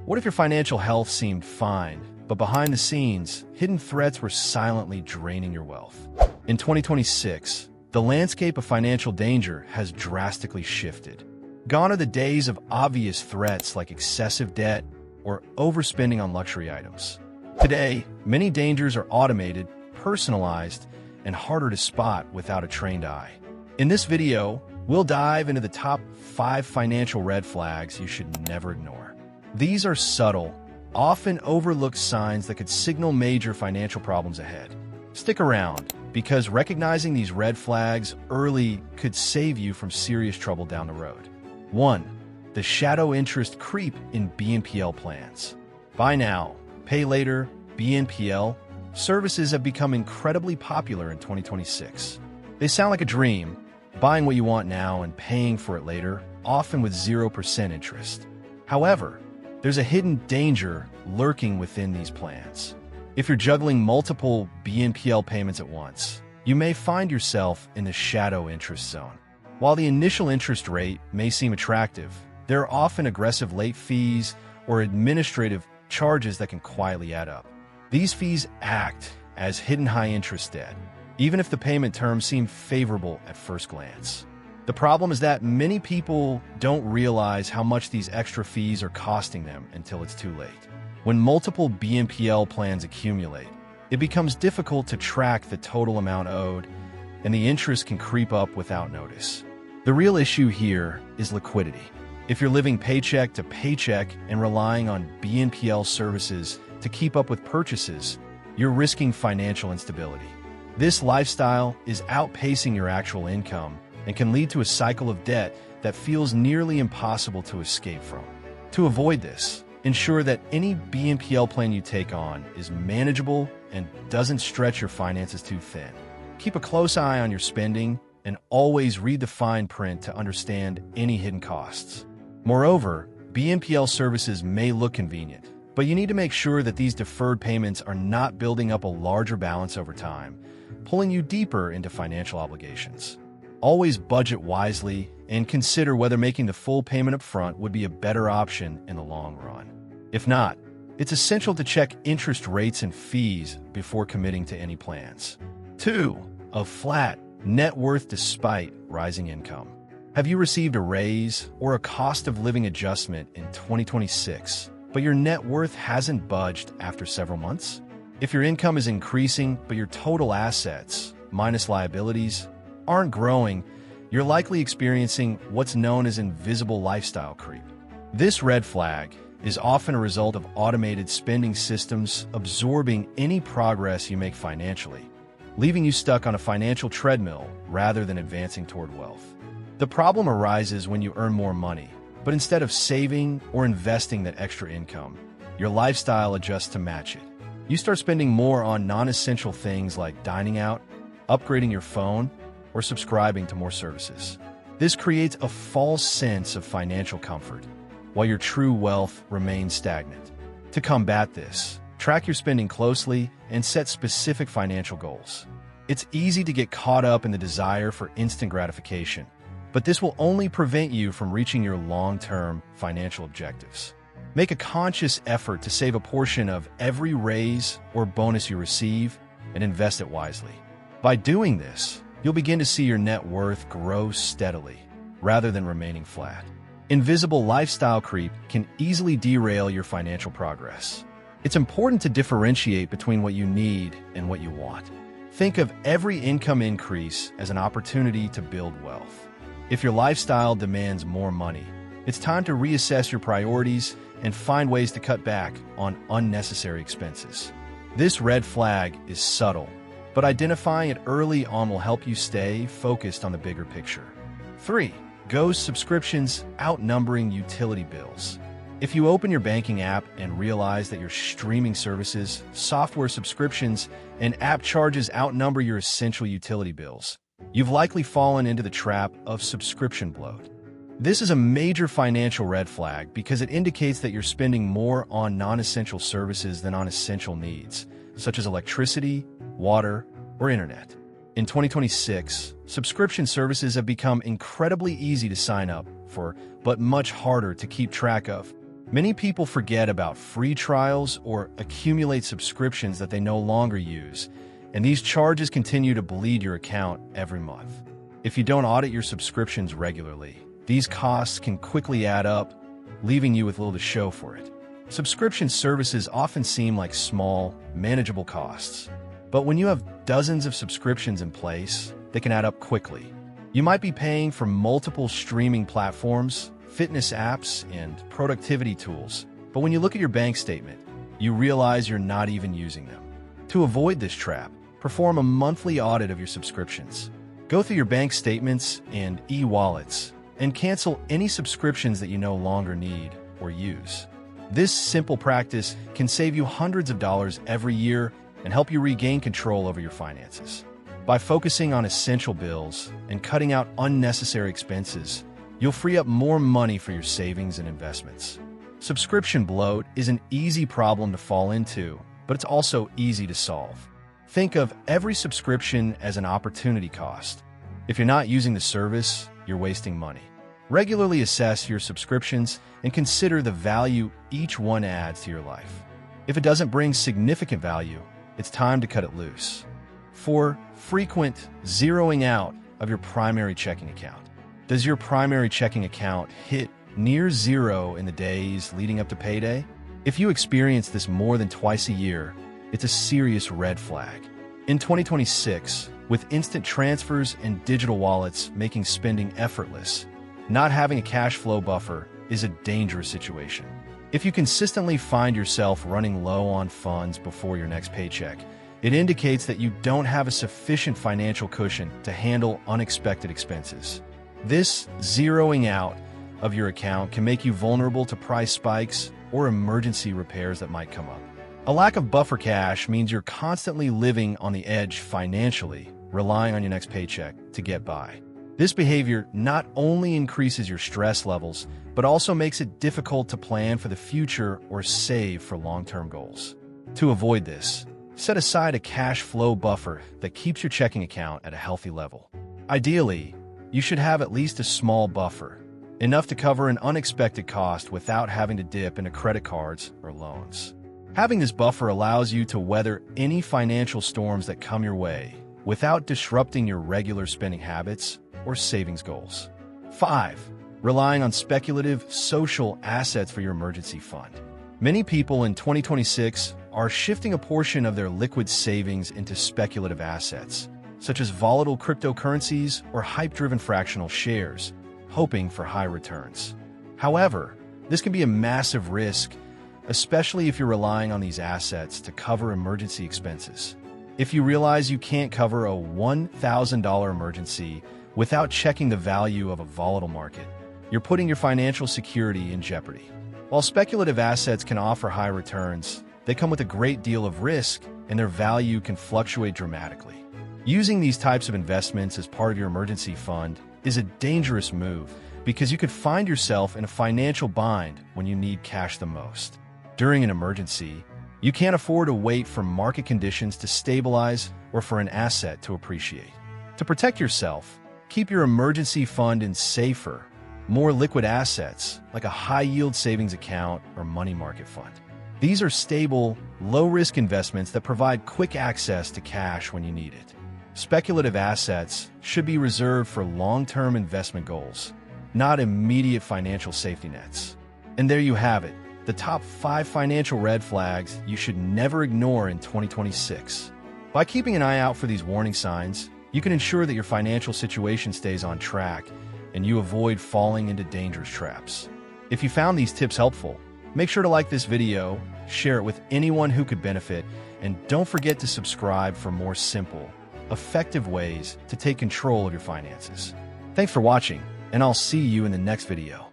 What if your financial health seemed fine, but behind the scenes, hidden threats were silently draining your wealth? In 2026, the landscape of financial danger has drastically shifted. Gone are the days of obvious threats like excessive debt or overspending on luxury items. Today, many dangers are automated, personalized, and harder to spot without a trained eye. In this video, we'll dive into the top 5 financial red flags you should never ignore. These are subtle, often overlooked signs that could signal major financial problems ahead. Stick around, because recognizing these red flags early could save you from serious trouble down the road. 1. The shadow interest creep in BNPL plans. Buy now, pay later, BNPL services have become incredibly popular in 2026. They sound like a dream, buying what you want now and paying for it later, often with 0% interest. However, there's a hidden danger lurking within these plans. If you're juggling multiple BNPL payments at once, you may find yourself in the shadow interest zone. While the initial interest rate may seem attractive, there are often aggressive late fees or administrative charges that can quietly add up. These fees act as hidden high-interest debt, even if the payment terms seem favorable at first glance. The problem is that many people don't realize how much these extra fees are costing them until it's too late. When multiple BNPL plans accumulate, it becomes difficult to track the total amount owed, and the interest can creep up without notice. The real issue here is liquidity. If you're living paycheck to paycheck and relying on BNPL services to keep up with purchases, you're risking financial instability. This lifestyle is outpacing your actual income and can lead to a cycle of debt that feels nearly impossible to escape from. To avoid this, ensure that any BNPL plan you take on is manageable and doesn't stretch your finances too thin. Keep a close eye on your spending and always read the fine print to understand any hidden costs. Moreover, BNPL services may look convenient, but you need to make sure that these deferred payments are not building up a larger balance over time, pulling you deeper into financial obligations. Always budget wisely and consider whether making the full payment up front would be a better option in the long run. If not, it's essential to check interest rates and fees before committing to any plans. 2. A flat net worth despite rising income. Have you received a raise or a cost of living adjustment in 2026, but your net worth hasn't budged after several months? If your income is increasing, but your total assets, minus liabilities, aren't growing, you're likely experiencing what's known as invisible lifestyle creep. This red flag is often a result of automated spending systems absorbing any progress you make financially, leaving you stuck on a financial treadmill rather than advancing toward wealth. The problem arises when you earn more money, but instead of saving or investing that extra income, your lifestyle adjusts to match it. You start spending more on non-essential things like dining out, upgrading your phone, or subscribing to more services. This creates a false sense of financial comfort, while your true wealth remains stagnant. To combat this, track your spending closely and set specific financial goals. It's easy to get caught up in the desire for instant gratification, but this will only prevent you from reaching your long-term financial objectives. Make a conscious effort to save a portion of every raise or bonus you receive and invest it wisely. By doing this, you'll begin to see your net worth grow steadily, rather than remaining flat. Invisible lifestyle creep can easily derail your financial progress. It's important to differentiate between what you need and what you want. Think of every income increase as an opportunity to build wealth. If your lifestyle demands more money, it's time to reassess your priorities and find ways to cut back on unnecessary expenses. This red flag is subtle, but identifying it early on will help you stay focused on the bigger picture. 3. Ghost subscriptions outnumbering utility bills. If you open your banking app and realize that your streaming services, software subscriptions, and app charges outnumber your essential utility bills, you've likely fallen into the trap of subscription bloat. This is a major financial red flag because it indicates that you're spending more on non-essential services than on essential needs, such as electricity, water, or internet. In 2026, subscription services have become incredibly easy to sign up for, but much harder to keep track of. Many people forget about free trials or accumulate subscriptions that they no longer use, and these charges continue to bleed your account every month. If you don't audit your subscriptions regularly, these costs can quickly add up, leaving you with little to show for it. Subscription services often seem like small, manageable costs, but when you have dozens of subscriptions in place, they can add up quickly. You might be paying for multiple streaming platforms, fitness apps, and productivity tools, but when you look at your bank statement, you realize you're not even using them. To avoid this trap, perform a monthly audit of your subscriptions. Go through your bank statements and e-wallets and cancel any subscriptions that you no longer need or use. This simple practice can save you hundreds of dollars every year and help you regain control over your finances. By focusing on essential bills and cutting out unnecessary expenses, you'll free up more money for your savings and investments. Subscription bloat is an easy problem to fall into, but it's also easy to solve. Think of every subscription as an opportunity cost. If you're not using the service, you're wasting money. Regularly assess your subscriptions and consider the value each one adds to your life. If it doesn't bring significant value, it's time to cut it loose. 4. Frequent zeroing out of your primary checking account. Does your primary checking account hit near zero in the days leading up to payday? If you experience this more than twice a year, it's a serious red flag. In 2026, with instant transfers and digital wallets making spending effortless, not having a cash flow buffer is a dangerous situation. If you consistently find yourself running low on funds before your next paycheck, it indicates that you don't have a sufficient financial cushion to handle unexpected expenses. This zeroing out of your account can make you vulnerable to price spikes or emergency repairs that might come up. A lack of buffer cash means you're constantly living on the edge financially, relying on your next paycheck to get by. This behavior not only increases your stress levels, but also makes it difficult to plan for the future or save for long-term goals. To avoid this, set aside a cash flow buffer that keeps your checking account at a healthy level. Ideally, you should have at least a small buffer, enough to cover an unexpected cost without having to dip into credit cards or loans. Having this buffer allows you to weather any financial storms that come your way without disrupting your regular spending habits or savings goals. 5. Relying on speculative social assets for your emergency fund. Many people in 2026 are shifting a portion of their liquid savings into speculative assets, such as volatile cryptocurrencies or hype-driven fractional shares, hoping for high returns. However, this can be a massive risk, especially if you're relying on these assets to cover emergency expenses. If you realize you can't cover a $1,000 emergency without checking the value of a volatile market, you're putting your financial security in jeopardy. While speculative assets can offer high returns, they come with a great deal of risk, and their value can fluctuate dramatically. Using these types of investments as part of your emergency fund is a dangerous move because you could find yourself in a financial bind when you need cash the most. During an emergency, you can't afford to wait for market conditions to stabilize or for an asset to appreciate. To protect yourself, keep your emergency fund in safer, more liquid assets like a high-yield savings account or money market fund. These are stable, low-risk investments that provide quick access to cash when you need it. Speculative assets should be reserved for long-term investment goals, not immediate financial safety nets. And there you have it, the top 5 financial red flags you should never ignore in 2026. By keeping an eye out for these warning signs, you can ensure that your financial situation stays on track and you avoid falling into dangerous traps. If you found these tips helpful, make sure to like this video, share it with anyone who could benefit, and don't forget to subscribe for more simple, effective ways to take control of your finances. Thanks for watching, and I'll see you in the next video.